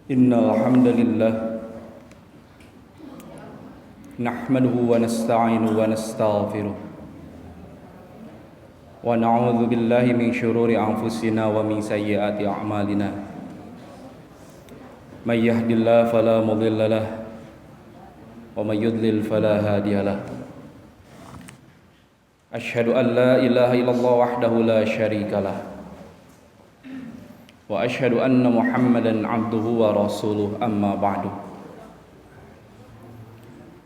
Innal hamdalillah nahmaduhu wa nasta'inuhu wa nastaghfiruh wa na'udzu billahi min syururi anfusina wa min sayyiati a'malina. May yahdihillahu fala mudilla lahu wa may yudlil fala hadiya lahu. Asyhadu an la ilaha illallah wahdahu la syarika lahu wa asyhadu anna Muhammadan abduhu wa rasuluh, amma ba'du.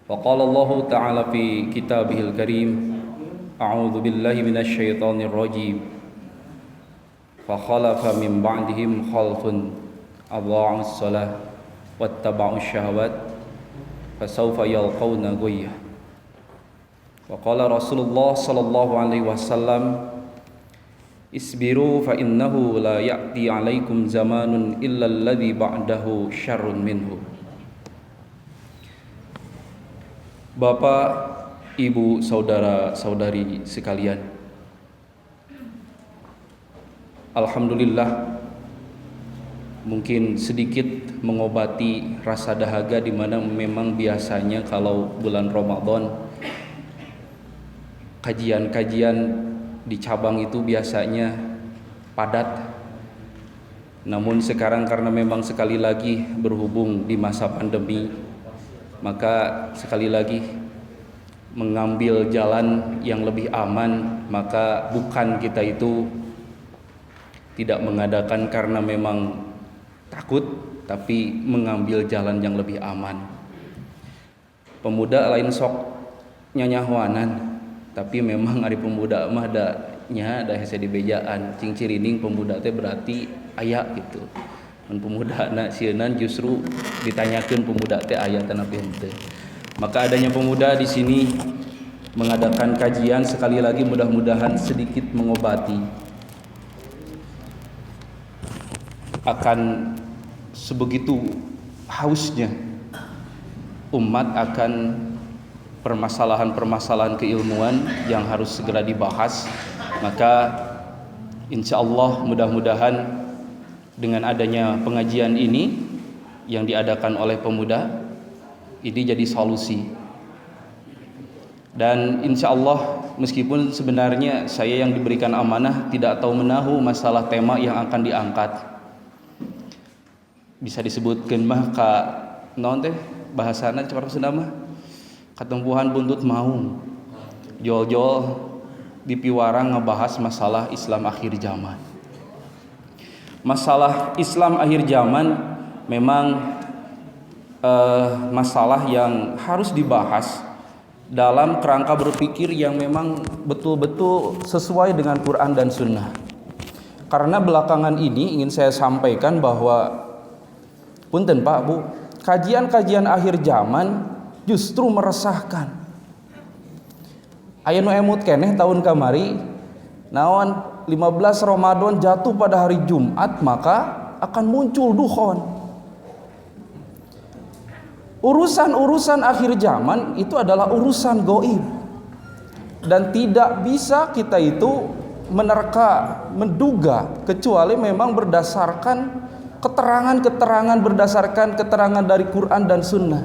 Wa qala Allah ta'ala fi kitabihil karim, a'udzu billahi minasy syaithanir rajim. Fa khalafa min ba'dihim khalfun adha'us shalah wattaba'us syahawat fasawfa yalqawna ghayya. Wa qala Rasulullah sallallahu alaihi wasallam, isbiru fa innahu la ya'ti 'alaikum zamanun illa alladhi ba'dahu syarrun minhu. Bapak, Ibu, saudara-saudari sekalian, alhamdulillah mungkin sedikit mengobati rasa dahaga di mana memang biasanya kalau bulan Ramadan kajian-kajian di cabang itu biasanya padat. Namun sekarang karena memang sekali lagi berhubung di masa pandemi, maka sekali lagi mengambil jalan yang lebih aman. Maka bukan kita itu tidak mengadakan karena memang takut, tapi mengambil jalan yang lebih aman. Pemuda lain sok nyanyahwanan, tapi memang ari pemuda mah da hese di bejaan cing cirining pemuda teh berarti aya gitu. Mun pemuda na sieunnan justru ditanyakeun pemuda teh aya tanapi henteu. Maka adanya pemuda di sini mengadakan kajian sekali lagi mudah-mudahan sedikit mengobati akan sebegitu hausnya umat akan permasalahan-permasalahan keilmuan yang harus segera dibahas. Maka insya Allah mudah-mudahan dengan adanya pengajian ini yang diadakan oleh pemuda ini jadi solusi. Dan insya Allah meskipun sebenarnya saya yang diberikan amanah tidak tahu menahu masalah tema yang akan diangkat, bisa disebutkan mah ka naon teh bahasana cara Sunda mah katempuhan buntut maung, jol-jol di piwarang ngebahas masalah Islam akhir zaman. Masalah Islam akhir zaman memang masalah yang harus dibahas dalam kerangka berpikir yang memang betul-betul sesuai dengan Quran dan Sunnah. Karena belakangan ini ingin saya sampaikan bahwa punten Pak Bu, kajian-kajian akhir zaman justru meresahkan. Aya nu emut keneh tahun kamari naon 15 Ramadan jatuh pada hari Jumat maka akan muncul dukhon. Urusan-urusan akhir zaman itu adalah urusan gaib dan tidak bisa kita itu menerka, menduga kecuali memang berdasarkan keterangan-keterangan, berdasarkan keterangan dari Quran dan Sunnah.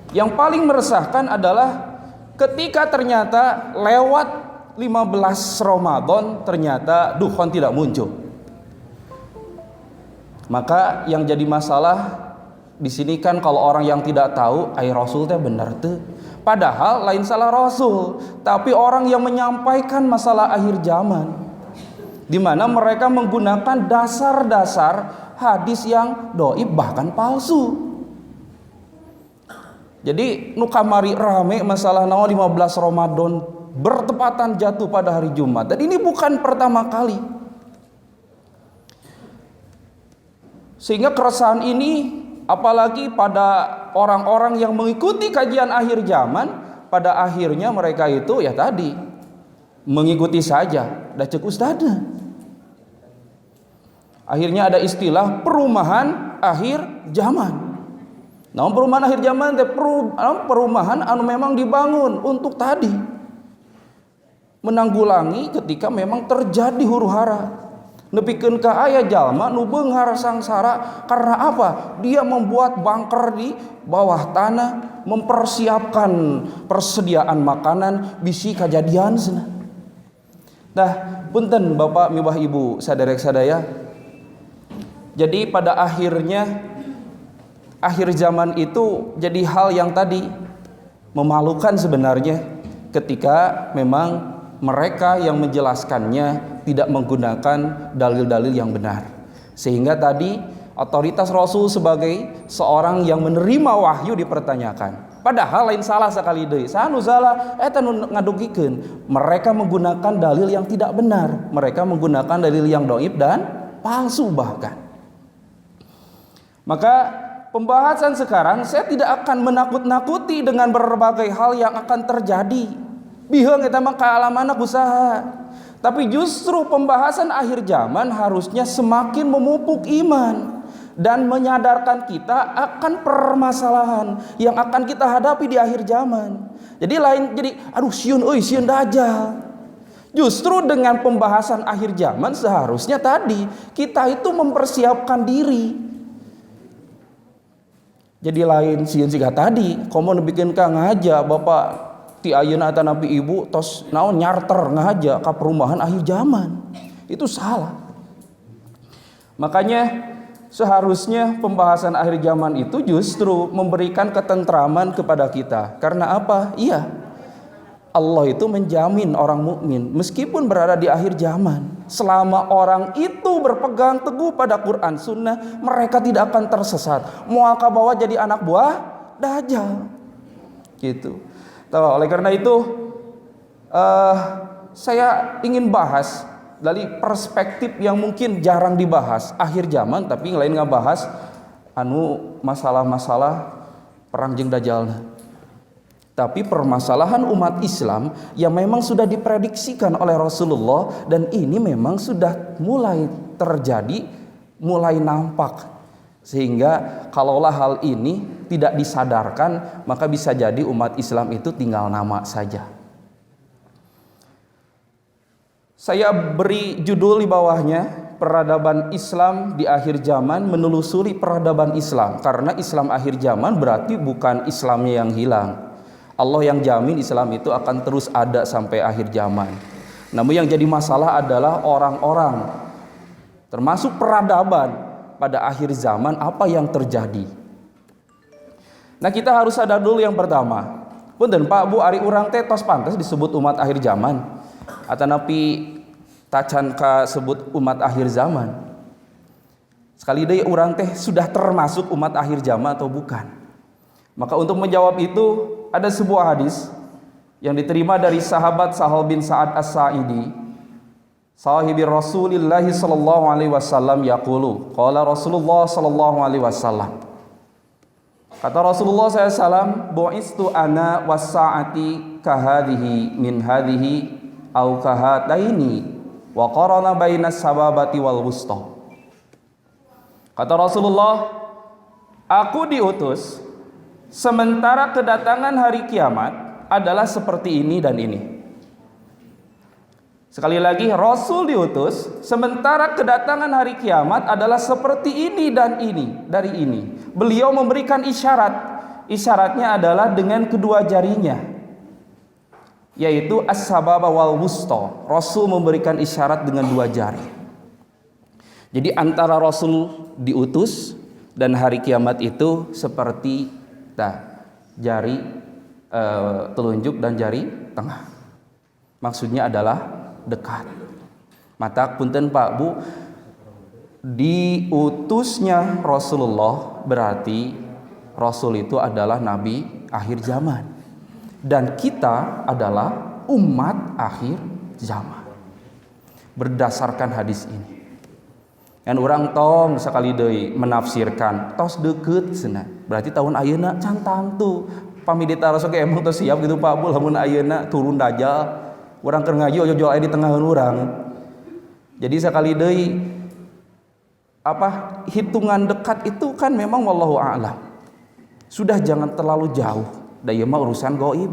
Yang paling meresahkan adalah ketika ternyata lewat 15 Ramadan ternyata dukhon tidak muncul. Maka yang jadi masalah di sini kan kalau orang yang tidak tahu, ai Rasul teh bener teu. Padahal lain salah Rasul, tapi orang yang menyampaikan masalah akhir zaman, di mana mereka menggunakan dasar-dasar hadis yang dhaif bahkan palsu. Jadi nu kamari rame masalah naon 15 Ramadan bertepatan jatuh pada hari Jumat. Dan ini bukan pertama kali. Sehingga keresahan ini apalagi pada orang-orang yang mengikuti kajian akhir zaman, pada akhirnya mereka itu ya tadi mengikuti saja, da ceuk ustadna. Akhirnya ada istilah perumahan akhir zaman. Namun perumahan akhir zaman teh perumahan anu memang dibangun untuk tadi menanggulangi ketika memang terjadi huru-hara Nepikeun ka aya jalma nu beunghar sangsara karena apa? Dia membuat bunker di bawah tanah, mempersiapkan persediaan makanan bisi kajadian cenah. Nah, punten Bapak mibah Ibu saderek sadaya. Jadi pada akhirnya akhir zaman itu jadi hal yang tadi memalukan sebenarnya ketika memang mereka yang menjelaskannya tidak menggunakan dalil-dalil yang benar. Sehingga tadi otoritas Rasul sebagai seorang yang menerima wahyu dipertanyakan. Padahal lain salah sekali deui. Sanu salah eta nu ngadugikeun. Mereka menggunakan dalil yang tidak benar. Mereka menggunakan dalil yang dhaif dan palsu bahkan. Maka pembahasan sekarang saya tidak akan menakut-nakuti dengan berbagai hal yang akan terjadi. Biheung eta mah kaalamanna usaha. Tapi justru pembahasan akhir zaman harusnya semakin memupuk iman dan menyadarkan kita akan permasalahan yang akan kita hadapi di akhir zaman. Jadi aduh sieun dajal. Justru dengan pembahasan akhir zaman seharusnya tadi kita itu mempersiapkan diri. Jadi lain sieun siga tadi, komo bikin ka ngaja Bapak ti ayeuna eta nabi ibu tos naon nyarter ngaja ka perumahan akhir zaman. Itu salah. Makanya seharusnya pembahasan akhir zaman itu justru memberikan ketentraman kepada kita. Karena apa? Iya, Allah itu menjamin orang mukmin meskipun berada di akhir zaman, selama orang itu berpegang teguh pada Quran Sunnah, mereka tidak akan tersesat. Moal kabawa jadi anak buah dajjal. Gitu. Oleh karena itu saya ingin bahas dari perspektif yang mungkin jarang dibahas akhir zaman, tapi lain ngabahas masalah-masalah perang jeung dajjalna. Tapi permasalahan umat Islam yang memang sudah diprediksikan oleh Rasulullah dan ini memang sudah mulai terjadi, mulai nampak. Sehingga kalaulah hal ini tidak disadarkan, maka bisa jadi umat Islam itu tinggal nama saja. Saya beri judul di bawahnya, peradaban Islam di akhir zaman, menelusuri peradaban Islam. Karena Islam akhir zaman berarti bukan Islamnya yang hilang. Allah yang jamin Islam itu akan terus ada sampai akhir zaman. Namun yang jadi masalah adalah orang-orang, termasuk peradaban pada akhir zaman, apa yang terjadi. Nah, kita harus sadar dulu yang pertama. Punten Pak Bu, ari urang teh tos pantes disebut umat akhir zaman atanapi tacan ka sebut umat akhir zaman. Sekali deui urang teh sudah termasuk umat akhir zaman atau bukan? Maka untuk menjawab itu ada sebuah hadis yang diterima dari sahabat Sahal bin Sa'ad As-Sa'idi, sahibi Rasulillah sallallahu alaihi wasallam yaqulu, qala Rasulullah sallallahu alaihi wasallam. Kata Rasulullah SAW, bu'istu ana was-sa'ati kahadhihi min hadhihi au kahataini wa qarana bainas sababati wal wusta. Kata Rasulullah, aku diutus sementara kedatangan hari kiamat adalah seperti ini dan ini. Sekali lagi, Rasul diutus sementara kedatangan hari kiamat adalah seperti ini dan ini, dari ini. Beliau memberikan isyarat. Isyaratnya adalah dengan kedua jarinya, yaitu as-sababa wal wusta. Rasul memberikan isyarat dengan dua jari. Jadi antara Rasul diutus dan hari kiamat itu seperti jari telunjuk dan jari tengah. Maksudnya adalah dekat. Mata punten Pak Bu, diutusnya Rasulullah berarti Rasul itu adalah nabi akhir zaman dan kita adalah umat akhir zaman berdasarkan hadis ini. Dan orang tong sekali deui menafsirkan tos deukeut cenah, berarti tahun ayeuna cantang tuh pamidita Rasul ge emang tos siap gitu Pak Bu, lamun ayeuna turun dajjal urang keur ngaji ojo-ojo aya di tengaheun urang. Jadi sekali deui hitungan dekat itu kan memang wallahu a'lam. Sudah jangan terlalu jauh. Da ieu mah urusan gaib.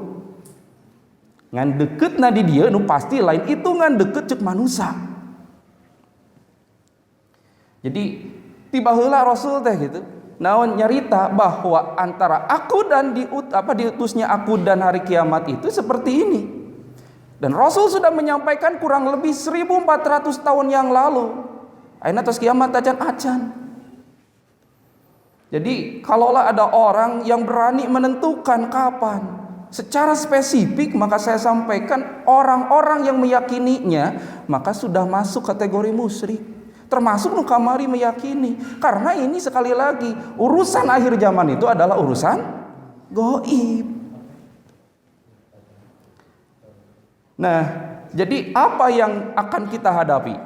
Ngan deukeutna di dieu nu pasti lain hitungan deukeut ceuk manusia. Jadi tiba heula Rasul teh gitu. Naon nyarita bahwa antara aku dan diutusnya aku dan hari kiamat itu seperti ini. Dan Rasul sudah menyampaikan kurang lebih 1400 tahun yang lalu. Ayeuna tos kiamat acan-acan. Jadi kalaulah ada orang yang berani menentukan kapan secara spesifik, maka saya sampaikan orang-orang yang meyakininya maka sudah masuk kategori musyrik. Termasuk nu kamari meyakini, karena ini sekali lagi urusan akhir zaman itu adalah urusan gaib. Nah, jadi apa yang akan kita hadapi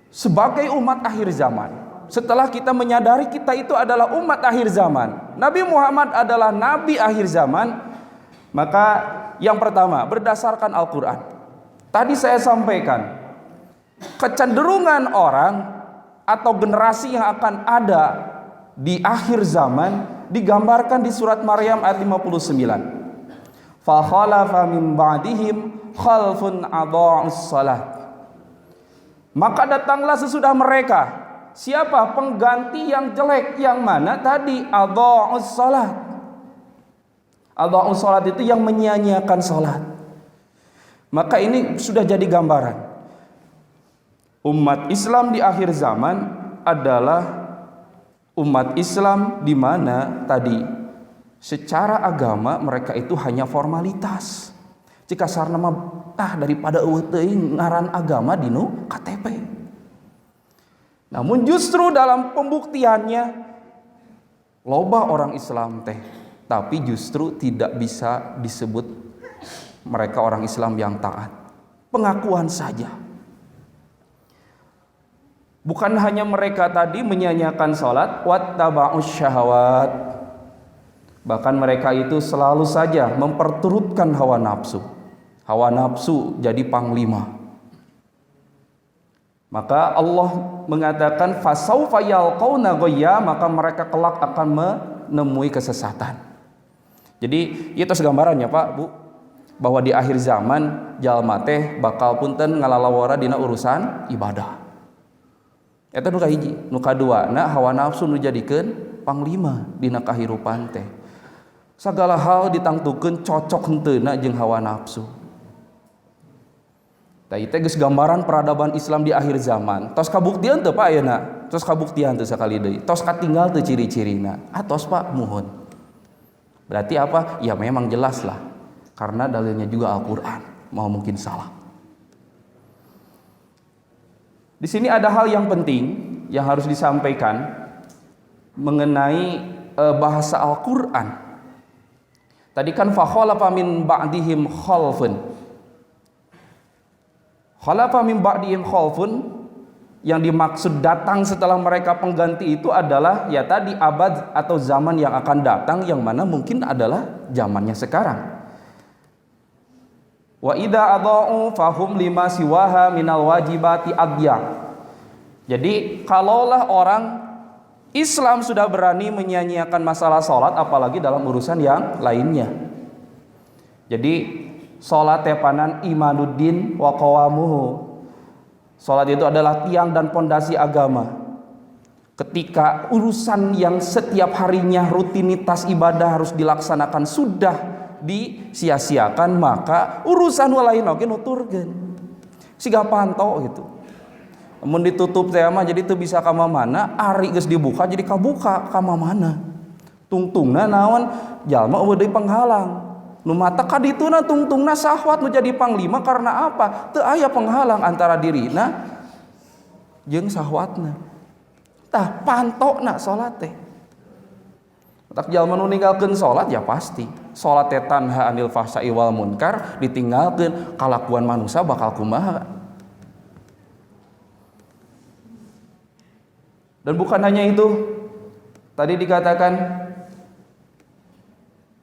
sebagai umat akhir zaman? Setelah kita menyadari kita itu adalah umat akhir zaman, Nabi Muhammad adalah nabi akhir zaman, maka yang pertama berdasarkan Al-Quran. Tadi saya sampaikan kecenderungan orang atau generasi yang akan ada di akhir zaman digambarkan di surat Maryam ayat 59. Fa khalafa min ba'dihim khalfun adha'us salat. Maka datanglah sesudah mereka. Siapa pengganti yang jelek? Yang mana tadi? Adha'us salat. Adha'us salat itu yang menyia-nyiakan salat. Maka ini sudah jadi gambaran. Umat Islam di akhir zaman adalah umat Islam di mana tadi secara agama mereka itu hanya formalitas. Jika sarana daripada teuing ngaran agama dinu KTP. Namun justru dalam pembuktiannya loba orang Islam teh, tapi justru tidak bisa disebut mereka orang Islam yang taat. Pengakuan saja. Bukan hanya mereka tadi menyanyiakan salat, wattaba'us syahawat. Bahkan mereka itu selalu saja memperturutkan hawa nafsu. Hawa nafsu jadi panglima. Maka Allah mengatakan fasaufa yalqauna ghayya, maka mereka kelak akan menemui kesesatan. Jadi itu gambarannya Pak, Bu, bahwa di akhir zaman jalma teh bakal punten ngalalawara dina urusan ibadah. Eta nu kahiji, nu kaduana hawa nafsu nu jadikeun panglima dina kahirupan teh. Sagala hal ditangtukeun cocok henteuna jeung hawa nafsu. Tah ieu teh geus gambaran peradaban Islam di akhir zaman. Tos kabuktian teu Pak ayeuna? Tos kabuktian teu sakali deui. Tos katinggal teu ciri-cirina. Tos Pak muhun. Berarti apa? Ya memang jelas lah. Karena dalilnya juga Al-Qur'an. Mau mungkin salah. Di sini ada hal yang penting yang harus disampaikan mengenai bahasa Al-Qur'an. Tadi kan fa khalafa min ba'dihim khalfun. Khalafa min ba'dihim khalfun, yang dimaksud datang setelah mereka pengganti itu adalah ya tadi abad atau zaman yang akan datang, yang mana mungkin adalah zamannya sekarang. Wa idza adha'u fahum lima siwaha minal wajibati adya. Jadi kalaulah orang Islam sudah berani menyanyiakan masalah salat, apalagi dalam urusan yang lainnya. Jadi salat tepanan imanuddin wa qawamuhu. Salat itu adalah tiang dan pondasi agama. Ketika urusan yang setiap harinya rutinitas ibadah harus dilaksanakan sudah disia-siakan, maka urusan lain oge nuturkeun. Siga panto gitu. Mun ditutup teh mah jadi teu bisa ka mana, ari geus dibuka jadi kabuka ka mana. Tungtungna naon? Jalma eueuh deui penghalang. Nu mata kadituna tungtungna syahwat nu jadi panglima karena apa? Teu aya penghalang antara dirina jeung syahwatna. Tah pantona salat teh. Tak jalma nu ninggalkeun salat ya pasti salat teh tanha anil fahsya'i wal munkar, ditinggalkeun kalakuan manusia bakal kumaha. Dan bukan hanya itu, tadi dikatakan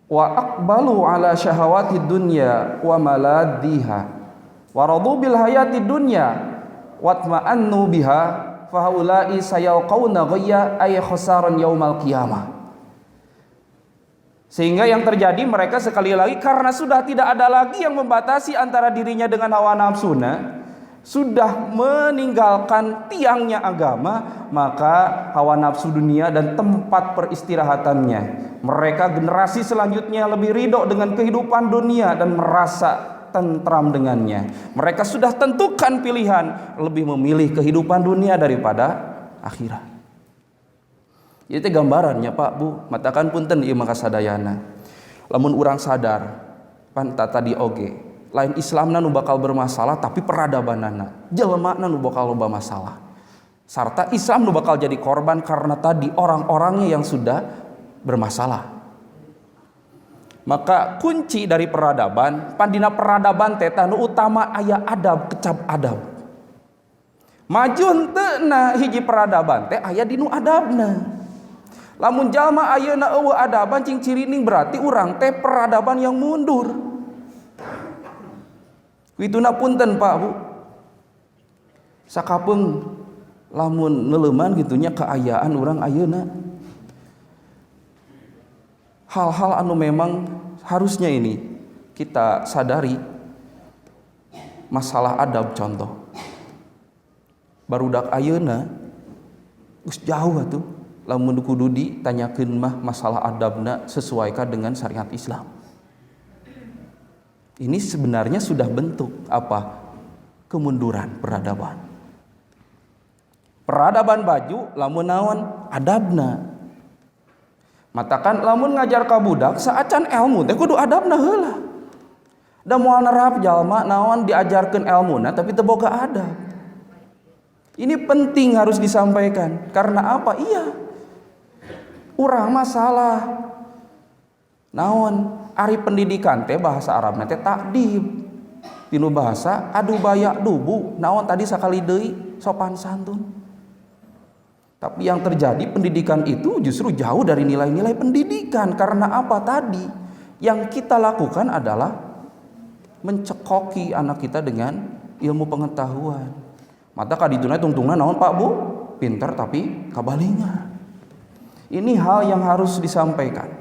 wa aqbalu ala syahawati dunya wa maladhiha wa radu bil hayati dunya watma'annu biha fa haula'i sayalqauna ghayya ay khasaran yaumal qiyamah. Sehingga yang terjadi mereka sekali lagi karena sudah tidak ada lagi yang membatasi antara dirinya dengan hawa nafsuna, sudah meninggalkan tiangnya agama, maka hawa nafsu dunia dan tempat peristirahatannya. Mereka generasi selanjutnya lebih ridho dengan kehidupan dunia dan merasa tentram dengannya. Mereka sudah tentukan pilihan, lebih memilih kehidupan dunia daripada akhirat. Itu gambarannya Pak Bu, matakan punten ieu maka sadayana. Lamun urang sadar pan tadi oge lain Islamna nu bakal bermasalah, tapi peradabanana jelema nu bakal loba masalah. Sarta Islam nu bakal jadi korban karena tadi orang-orangnya yang sudah bermasalah. Maka kunci dari peradaban, pandina peradaban teh nu utama aya adab, kecap adab. Maju henteu na hiji peradaban teh aya dinu adabna. Lamun jalma ayeuna eueuh adaban cing cirining berarti urang teh peradaban yang mundur. Kituna punten Pak Bu. Sakapeung lamun neuleuman gitunya keayaan urang ayeuna. Hal-hal anu memang harusnya ini kita sadari. Masalah adab contoh. Barudak ayeuna geus jauh atuh. Lamun kudu ditanyakeun mah masalah adabna sesuaikan dengan syariat Islam. Ini sebenarnya sudah bentuk apa? Kemunduran peradaban. Peradaban baju lamun naon adabna. Matakan lamun ngajar ka budak saacan ilmu teh kudu adabna heula. Da moal nerap jalma naon diajarkeun ilmuna tapi teu boga adab. Ini penting harus disampaikan. Karena apa? Iya. Urang mah salah. Naon? Ari pendidikan teh bahasa Arabna teh takdib. Tinu bahasa adu bayak dubu. Naon tadi sakali deui sopan santun. Tapi yang terjadi pendidikan itu justru jauh dari nilai-nilai pendidikan. Karena apa tadi? Yang kita lakukan adalah mencekoki anak kita dengan ilmu pengetahuan. Mata kadituna tungtungna naon Pak Bu? Pinter tapi kabalingan. Ini hal yang harus disampaikan.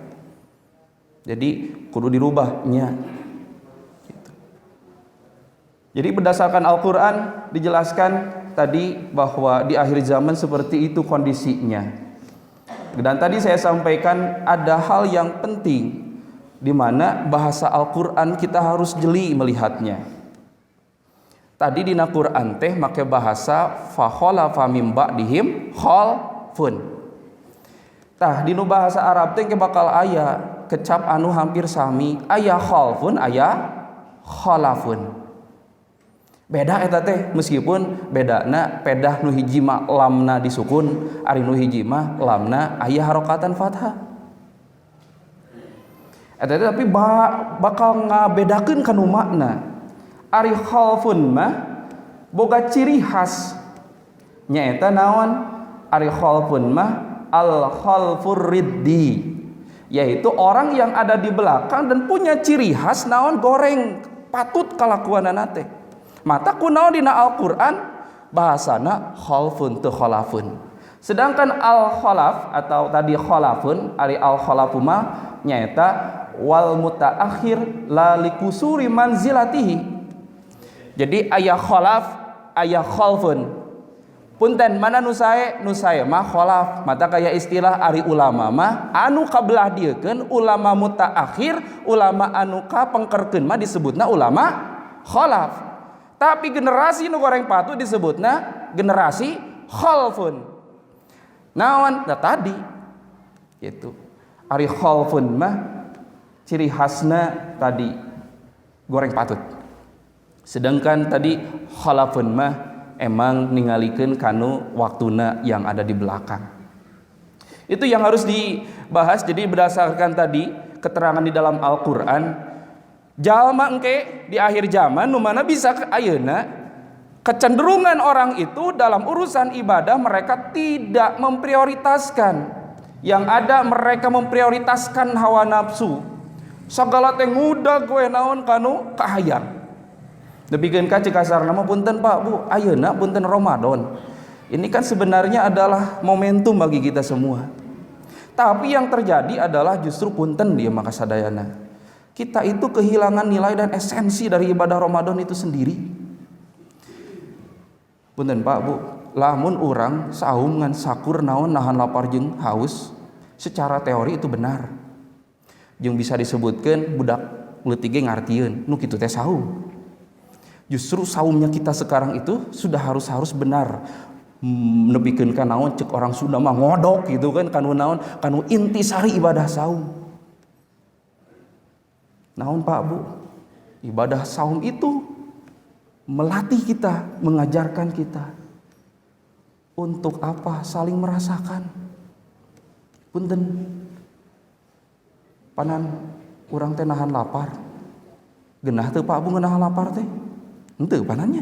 Jadi kudu dirubahnya. Gitu. Jadi berdasarkan Al-Quran dijelaskan tadi bahwa di akhir zaman seperti itu kondisinya. Dan tadi saya sampaikan ada hal yang penting di mana bahasa Al-Quran kita harus jeli melihatnya. Tadi di Quran teh make bahasa fa khalafa mim ba'dihim khalfun. Tah dinu bahasa Arab teh bakal aya kecap anu hampir sami, aya khalfun aya khalafun. Beda eta teh meskipun bedana pedah nu hiji mah lamna disukun, ari nu hiji mah lamna aya harokatan fathah. Eta tapi bakal ngabedakeun kanu makna. Ari khalfun mah boga ciri khas nyaeta naon? Ari khalfun mah al khalfur riddi, yaitu orang yang ada di belakang dan punya ciri khas naon goreng patut kalakuanana teh. Mata kunaon dina Al-Qur'an bahasana khalfun teu khalafun. Sedangkan al khalaf atau tadi khalafun ari al khalafu mah nyaeta wal mutaakhir la likusuri manzilatihi. Jadi aya khalaf aya khalfun. Punten mana nu sae mah khalaf. Mata kaya istilah ari ulama mah anu kabelah diekeun ulama mutaakhir, ulama anu kapengkerkeun mah disebutna ulama khalaf. Tapi generasi nu goreng patu disebutna generasi khalfun. Naon? Da tadi gitu. Ari khalfun mah ciri khasna tadi goreng patut. Sedangkan tadi khalafun mah emang ningalikeun kanu waktuna yang ada di belakang. Itu yang harus dibahas. Jadi berdasarkan tadi keterangan di dalam Al-Qur'an, jalma engke di akhir zaman nu mana bisa ayeuna kecenderungan orang itu dalam urusan ibadah mereka tidak memprioritaskan. Yang ada mereka memprioritaskan hawa nafsu. Sagala teh ngudag we naon kanu kahayang. Depikeun ka cik kasarna mah punten Pak Bu, ayeuna punten Ramadan. Ini kan sebenarnya adalah momentum bagi kita semua. Tapi yang terjadi adalah justru punten dia maka sadayana. Kita itu kehilangan nilai dan esensi dari ibadah Ramadan itu sendiri. Punten Pak Bu, lamun urang saum ngan sakur naon nahan lapar jeung haus, secara teori itu benar. Jeung bisa disebutkan budak leutik ge ngartieun nu kitu teh saum. Justru saumnya kita sekarang itu sudah harus benar. Nepikeun ka naon cek orang Sunda mah ngodok gitu kan, kanu naon kanu intisari ibadah saum. Naon Pak Bu? Ibadah saum itu melatih kita, mengajarkan kita untuk apa? Saling merasakan. Punten panan urang teh nahan lapar. Genah teu Pak Bu nahan lapar teh? Henteu panannya.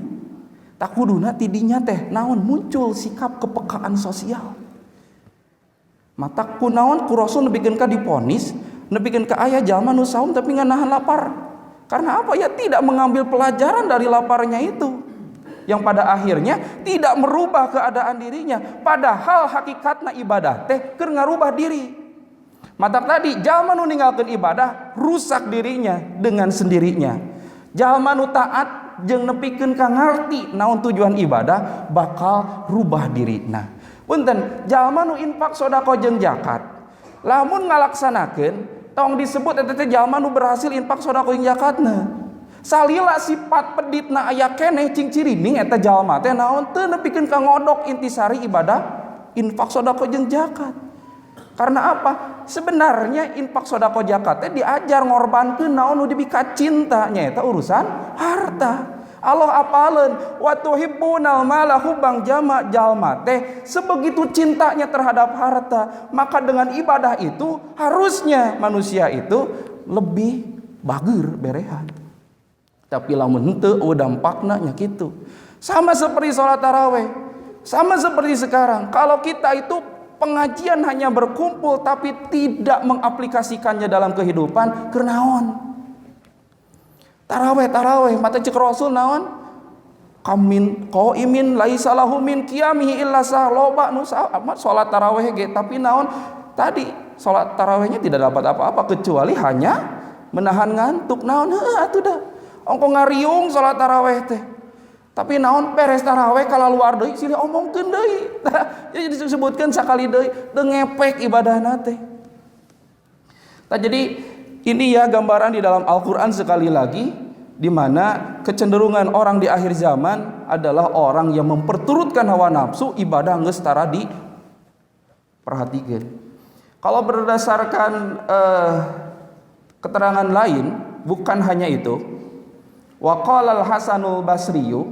Tak kuduna tidinya teh naon muncul sikap kepekaan sosial. Mata kunaon ku Rasul nepikeun ka diponis, nepikeun ka aya jalma nu saum tapi ngan nahan lapar. Karena apa? Ya tidak mengambil pelajaran dari laparnya itu, yang pada akhirnya tidak merubah keadaan dirinya. Padahal hakikatna ibadah teh keur ngarubah diri. Mata tadi jalma nu ninggalkeun ibadah rusak dirinya dengan sendirinya. Jalma nu taat jeung nepikeun ka ngarti naon tujuan ibadah bakal rubah dirina. Punten, jalma nu infak sedekah jeung zakat lamun ngalaksanakeun tong disebut eta teh jalma nu berhasil infak sedekah jeung zakatna. Salila sifat peditna aya keneh cing cirining eta jalma teh naon teu nepikeun ka ngodok intisari ibadah infak sedekah jeung zakat. Karena apa? Sebenarnya infak sedekah zakat teh diajar ngorbankeun naon nu dibika cinta nyaeta urusan harta. Allah apaleun wa tuhibbunal mala hubban jama jalma teh sebegitu cintanya terhadap harta, maka dengan ibadah itu harusnya manusia itu lebih bager berehan. Tapi lamun henteu dampakna nya kitu. Sama seperti salat tarawih. Sama seperti sekarang, kalau kita itu pengajian hanya berkumpul tapi tidak mengaplikasikannya dalam kehidupan, keur naon? Taraweh mata cek Rasul naon kamin qaimin laisa lahu min qiyamihi illa sah loba nu salat taraweh ge tapi naon tadi salat tarawehnya tidak dapat apa-apa kecuali hanya menahan ngantuk. Naon atuh dah ongko ngariung salat taraweh teh tapi naon beres taraweh kalaluar deui silih omongkeun deui. Jadi disebutkan sakali deui teu ngepek ibadahna teh. Jadi ini ya gambaran di dalam Al-Quran sekali lagi, di mana kecenderungan orang di akhir zaman adalah orang yang memperturutkan hawa nafsu, ibadah geus tara diperhatikeun. Kalau berdasarkan keterangan lain, bukan hanya itu. Wa qala al-Hasanul Basriyu,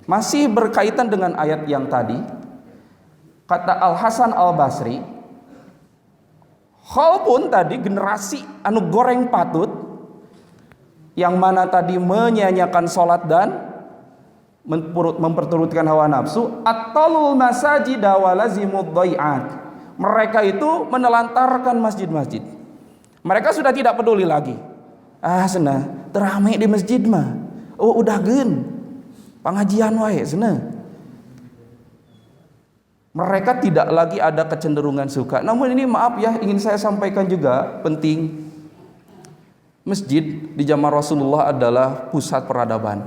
masih berkaitan dengan ayat yang tadi. Kata Al-Hasan Al-Basri, walaupun tadi generasi anu goreng patut yang mana tadi menyanyiakan sholat dan memperturutkan hawa nafsu, at-talul masajid wa lazimud dhai'at. Mereka itu menelantarkan masjid-masjid. Mereka sudah tidak peduli lagi. Cenah terame di masjid mah. Oh udah gen. Pengajian wae cenah. Mereka tidak lagi ada kecenderungan suka. Namun ini maaf ya, ingin saya sampaikan juga penting. Masjid di zaman Rasulullah adalah pusat peradaban.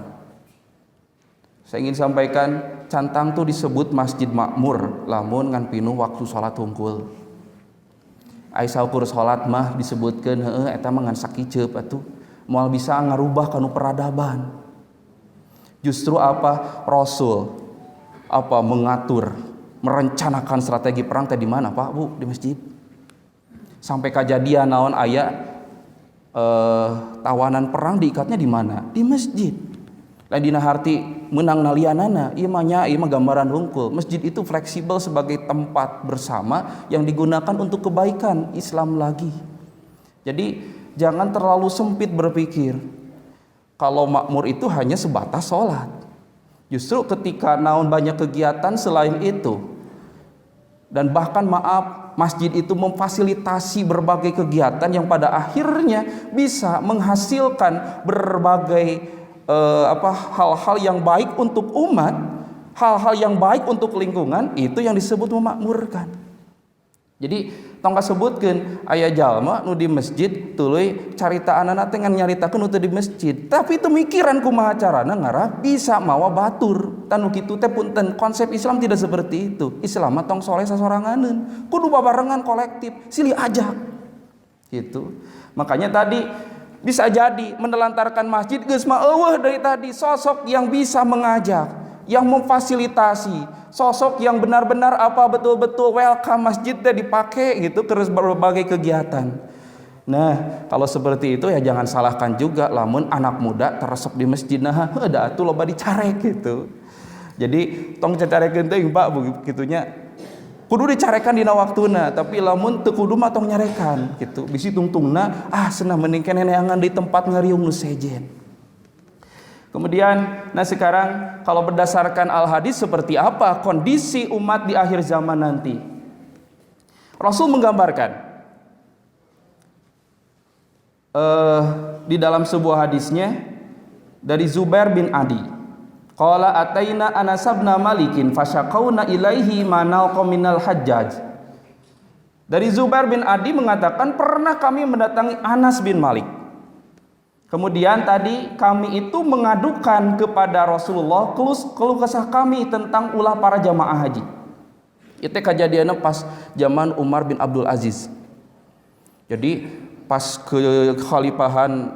Saya ingin sampaikan, cantang tuh disebut masjid makmur, lamun ngan pinuh waktu sholat hungkul. Aisyah ukur sholat mah disebutkan, eta mah ngan sakiceup atuh, moal bisa ngarubah kanu peradaban. Justru apa? Rasul mengatur, merencanakan strategi perang teh di mana Pak Bu? Di masjid. Sampai kejadian naon aya tawanan perang diikatnya di mana? Di masjid. Lain dina harti menang nalianana, ieu mah gambaran hungkul. Masjid itu fleksibel sebagai tempat bersama yang digunakan untuk kebaikan Islam lagi. Jadi jangan terlalu sempit berpikir kalau makmur itu hanya sebatas sholat. Justru ketika naon banyak kegiatan selain itu, dan bahkan maaf, masjid itu memfasilitasi berbagai kegiatan yang pada akhirnya bisa menghasilkan berbagai hal-hal yang baik untuk umat, hal-hal yang baik untuk lingkungan, itu yang disebut memakmurkan. Jadi tong kasebutkeun aya jalma nu di masjid tuluy caritaanana teh ngan nyaritakeun nu teu di masjid, tapi teu mikiran kumaha carana ngarah bisa mawa batur. Tanu kitu teh punten, konsep Islam tidak seperti itu. Islam mah tong soleh sasoranganeun, kudu babarengan kolektif, silih ajak. Gitu. Makanya tadi bisa jadi menelantarkan masjid geus mah eueuh dari tadi sosok yang bisa mengajak, yang memfasilitasi, sosok yang benar-benar betul-betul welcome masjid teh dipake gitu ke berbagai kegiatan. Nah, kalau seperti itu ya jangan salahkan juga lamun anak muda teresep di masjid nah da atuh loba dicarek gitu. Jadi tong cacarekeun teh Pak begitunya kudu dicarekan dina waktuna, tapi lamun teu kudu mah tong nyarekan gitu. Bisi tungtungna cenah mending keneh neangan di tempat ngariung nu sejen. Kemudian, nah sekarang kalau berdasarkan al-hadis seperti apa kondisi umat di akhir zaman nanti? Rasul menggambarkan di dalam sebuah hadisnya dari Zubair bin Adi. Qala ataina Anas bin Malikin fasyaqauna ilaihi manal qaminal Hajjaj. Dari Zubair bin Adi mengatakan pernah kami mendatangi Anas bin Malik. Kemudian tadi kami itu mengadukan kepada Rasulullah keluh kesah kami tentang ulah para jamaah haji. Itu kejadiannya pas zaman Umar bin Abdul Aziz. Jadi pas kekhalifahan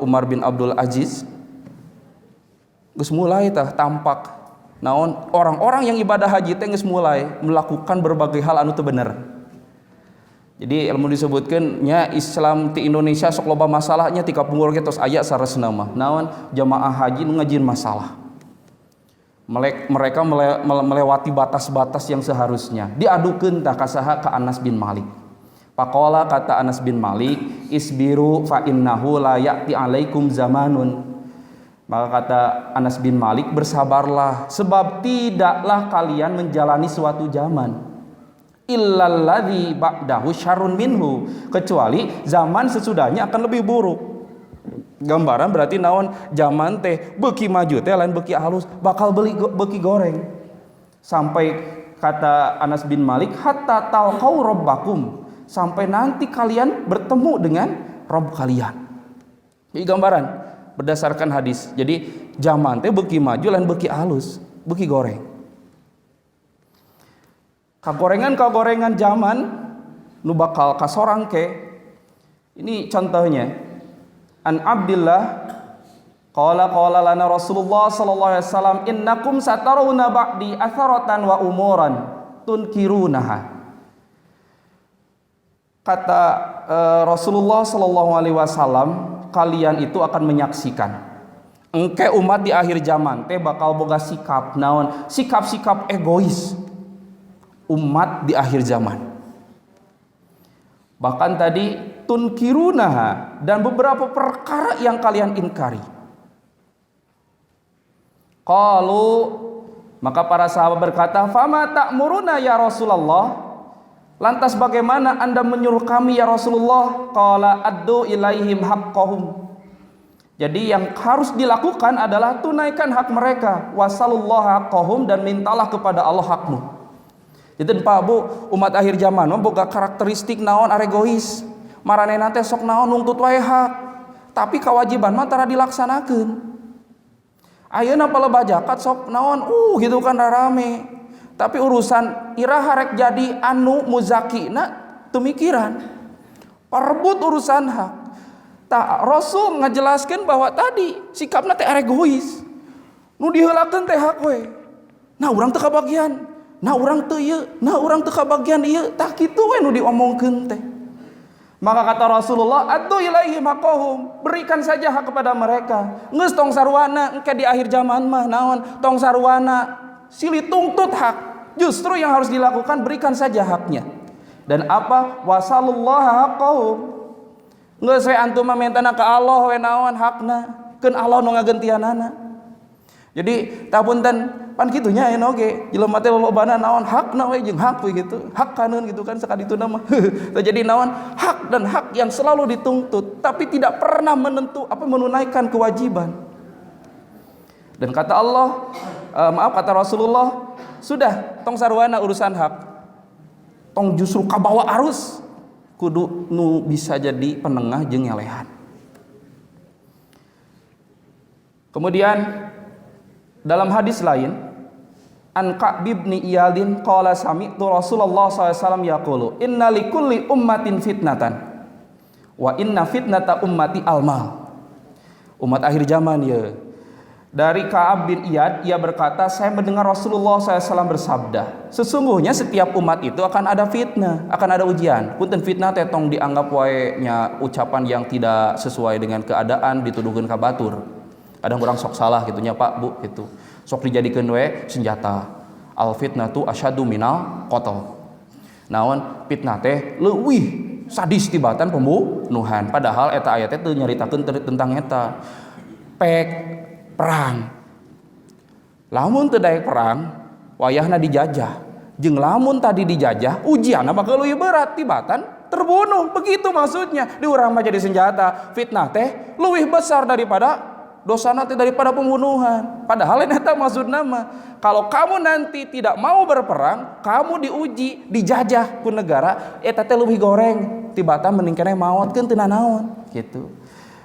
Umar bin Abdul Aziz geus mulai tah tampak naon orang-orang yang ibadah haji teh geus mulai melakukan berbagai hal anu teu bener. Jadi ilmu disebutkeun nya Islam ti Indonesia sok loba masalahnya ti kapungkur ge tos aya saresna mah naon jamaah haji nu ngajieun masalah. Mereka melewati batas-batas yang seharusnya. Diadukeun tah ka saha ka Anas bin Malik. Faqala kata Anas bin Malik, isbiru fa innahu la ya'ti alaikum zamanun. Maka kata Anas bin Malik, bersabarlah sebab tidaklah kalian menjalani suatu zaman illalladzi ba'dahu syarrun minhu, kecuali zaman sesudahnya akan lebih buruk. Gambaran berarti naon zaman teh beuki maju teh lain beuki halus, bakal beuki goreng. Sampai kata Anas bin Malik, hatta talqau rabbakum, sampai nanti kalian bertemu dengan Rabb kalian. Ini gambaran berdasarkan hadis. Jadi zaman teh beuki maju lain beuki halus, beuki goreng. Kagorengan zaman nu bakal kasorang ke. Ini contohnya. An Abdillah qala lana Rasulullah sallallahu alaihi wasallam innakum satarawna ba'di atharatan wa umuran tunkirunaha. Kata Rasulullah sallallahu alaihi wasallam, kalian itu akan menyaksikan engke umat di akhir zaman teh bakal boga sikap naon, sikap-sikap egois umat di akhir zaman. Bahkan tadi tunkirunaha, dan beberapa perkara yang kalian ingkari. Qalu, maka para sahabat berkata, fama ta'muruna ya Rasulullah, lantas bagaimana Anda menyuruh kami ya Rasulullah? Qala addu ilaihim haqqahum. Jadi yang harus dilakukan adalah tunaikan hak mereka, wasallallahu haqqahum, dan mintalah kepada Allah hakmu. Jadi Pak Bu, umat akhir zaman boga karakteristik naon aregois. Maranehna teh sok naon nuntut wae hak, tapi kewajiban mah tara dilaksanakeun. Ayeuna pala bajakat sok naon gitu kan rame. Tapi urusan iraha rek jadi anu muzakina teu mikiran. Perebut urusan hak. Tak Rasul ngajelaskeun bahwa tadi sikapna teh egois. Nu diheulakeun teh hak we. Nah urang teu kabagian. Nah urang teu ieu, nah urang teu kabagian ieu, tah kitu we nu diomongkeun teh. Maka kata Rasulullah, addu ilaihim haqqahum, berikan saja hak kepada mereka. Geus tong sarwana engke di akhir zaman mah naon? Tong sarwana silih tuntut hak. Justru yang harus dilakukan berikan saja haknya. Dan apa? Wasallallahu haqqahum. Geus we antum mah mentana ka Allah we naon hakna? Keun Allah nu ngagentianana. Jadi tah punten pan kitu nya eno ge jelema teh lolobana naon hakna we jeung hak we gitu. Hak kaneun gitu kan sakadituna mah. Jadi naon hak dan hak yang selalu dituntut tapi tidak pernah menunaikan kewajiban. Dan kata Allah, kata Rasulullah, sudah tong sarwana urusan hak. tong justru kabawa arus, kudu nu bisa jadi penengah jeung ngelehan. Kemudian dalam hadis lain, an Ka'b bin Iyadin qala sami'tu Rasulullah SAW yaqulu inna likulli ummatin fitnatan wa inna fitnata ummati almal. Umat akhir zaman ya. Dari Ka'ab bin Iyad, ia berkata, saya mendengar Rasulullah SAW bersabda, sesungguhnya setiap umat itu akan ada fitnah, akan ada ujian. Punten fitnah tetong dianggap wae nya ucapan yang tidak sesuai dengan keadaan, dituduhkeun ka batur. Kadang orang sok salah gitunya Pak Bu gitu. Sok dijadikeun we senjata. Al fitnatu asyadu minal qatl. Naon fitnah teh leuwih sadis tibatan pembunuhan. Padahal eta aya teh teu nyaritakeun tentang eta. Pek perang. Lamun teu daek perang, wayahna dijajah. Jeung lamun tadi dijajah, ujianna bakal leuwih berat tibatan terbunuh. Begitu maksudnya. Di urang mah jadi senjata. Fitnah teh leuwih besar daripada dosana teh daripada pembunuhan. Padahal eta maksudna mah kalau kamu nanti tidak mau berperang, kamu diuji, dijajah ku negara, eta teh leuwih goreng tibatan mending keneh maotkeun teu nanaon gitu.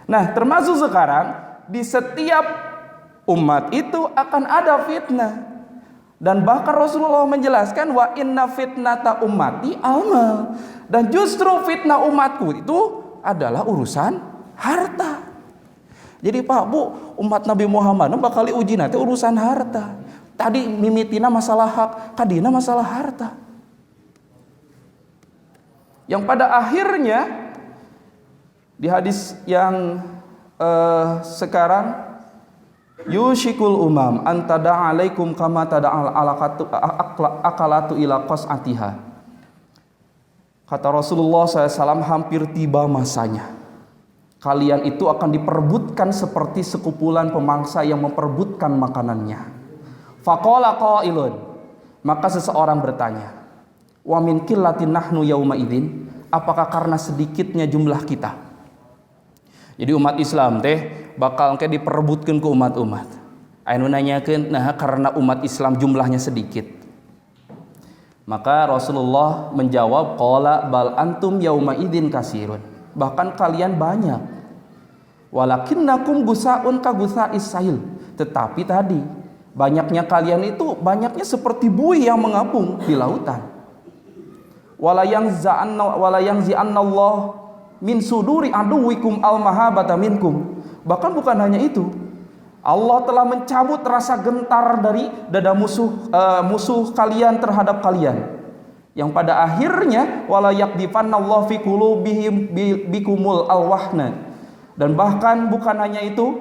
Nah, termasuk sekarang di setiap umat itu akan ada fitnah. Dan bahkan Rasulullah menjelaskan wa inna fitnata ummati almal. Dan justru fitnah umatku itu adalah urusan harta. Jadi Pak Bu, umat Nabi Muhammad bakal diuji nanti urusan harta. Tadi mimitina masalah hak, kadina masalah harta. Yang pada akhirnya di hadis yang sekarang yushikul umam antada alaikum kama tada'al akalatu ila qas'atiha. Kata Rasulullah SAW, hampir tiba masanya kalian itu akan diperebutkan seperti sekumpulan pemangsa yang memperebutkan makanannya. Faqala qailun, maka seseorang bertanya, wa min qillatin nahnu yauma idzin, apakah karena sedikitnya jumlah kita? Jadi umat Islam teh bakal ke diperebutkeun ku umat-umat. Anu nanyakeun, nah karena umat Islam jumlahnya sedikit. Maka Rasulullah menjawab, qala bal antum yauma idzin kasirun. Bahkan kalian banyak. Walakinnakum gusaun ka gusais sail. Tetapi tadi banyaknya kalian itu banyaknya seperti buih yang mengapung di lautan. Wala yang Allah min suduri aduwikum al mahabata minkum. Bahkan bukan hanya itu, Allah telah mencabut rasa gentar dari dada musuh kalian terhadap kalian. Yang pada akhirnya wala yakdifanallahu fi qulubihim bikumul alwahna. Dan bahkan bukan hanya itu,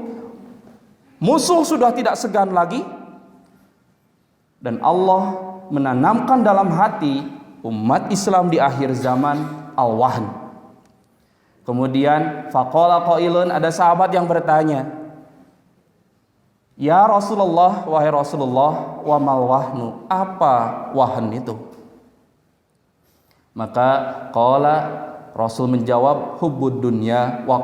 musuh sudah tidak segan lagi, dan Allah menanamkan dalam hati umat Islam di akhir zaman al-wahn. Kemudian faqala qailun, ada sahabat yang bertanya, ya Rasulullah, wahai Rasulullah, wa mal wahnu, apa wahn itu? Maka qala, Rasul menjawab, hubbud dunya wa